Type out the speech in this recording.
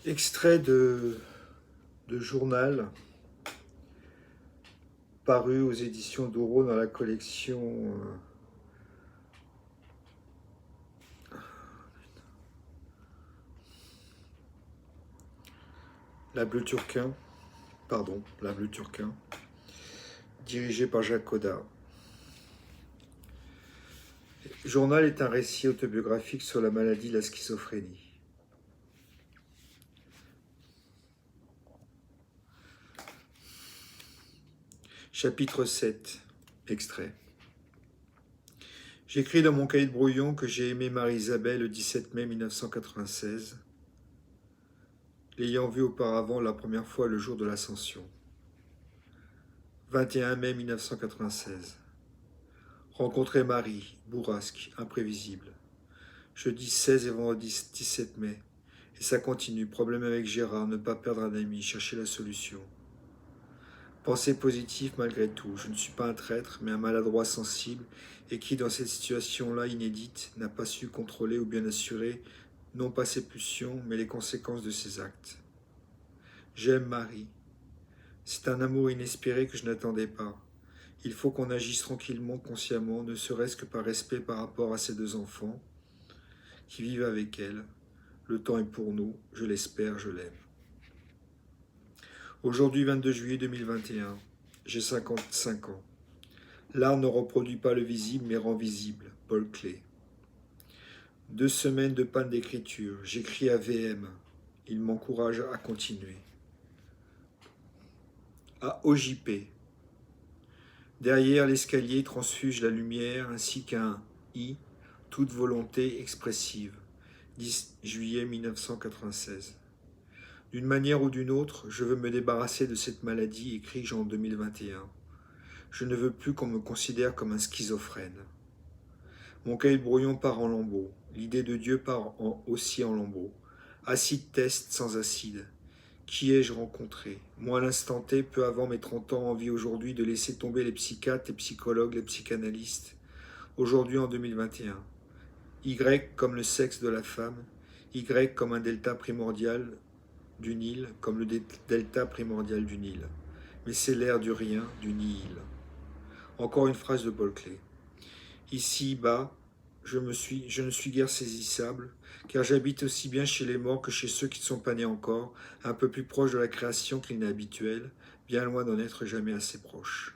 Extrait de journal paru aux éditions Douro dans la collection La Bleu Turquin, La Bleu Turquin, dirigé par Jacques Coda. Le journal est un récit autobiographique sur la maladie de la schizophrénie. Chapitre 7, extrait. J'écris dans mon cahier de brouillon que j'ai aimé Marie-Isabelle le 17 mai 1996, l'ayant vue auparavant la première fois le jour de l'Ascension. 21 mai 1996. Rencontrer Marie, bourrasque, imprévisible. Jeudi 16 et vendredi 17 mai. Et ça continue, problème avec Gérard, ne pas perdre un ami, chercher la solution. Pensée positive malgré tout, je ne suis pas un traître, mais un maladroit sensible, et qui, dans cette situation-là inédite, n'a pas su contrôler ou bien assurer, non pas ses pulsions, mais les conséquences de ses actes. J'aime Marie. C'est un amour inespéré que je n'attendais pas. Il faut qu'on agisse tranquillement, consciemment, ne serait-ce que par respect par rapport à ces deux enfants qui vivent avec elle. Le temps est pour nous, je l'espère, je l'aime. Aujourd'hui, 22 juillet 2021, j'ai 55 ans. L'art ne reproduit pas le visible, mais rend visible. Paul Klee. 2 semaines de panne d'écriture. J'écris à VM. Il m'encourage à continuer. À OJP. Derrière l'escalier transfuge la lumière ainsi qu'un I, toute volonté expressive. 10 juillet 1996. D'une manière ou d'une autre, je veux me débarrasser de cette maladie, écris-je en 2021. Je ne veux plus qu'on me considère comme un schizophrène. Mon cahier de brouillon part en lambeaux. L'idée de Dieu part aussi en lambeaux. Acide test sans acide. Qui ai-je rencontré? Moi, à l'instant T, peu avant mes 30 ans, envie aujourd'hui de laisser tomber les psychiatres, les psychologues, les psychanalystes. Aujourd'hui, en 2021. Y comme le sexe de la femme. Y comme un delta primordial du Nil, comme le delta primordial du Nil. Mais c'est l'ère du rien, du nihil. Encore une phrase de Paul Klee. Ici, bas, je ne suis guère saisissable, car j'habite aussi bien chez les morts que chez ceux qui ne sont pas nés encore, un peu plus proche de la création qu'il n'est habituel, bien loin d'en être jamais assez proche.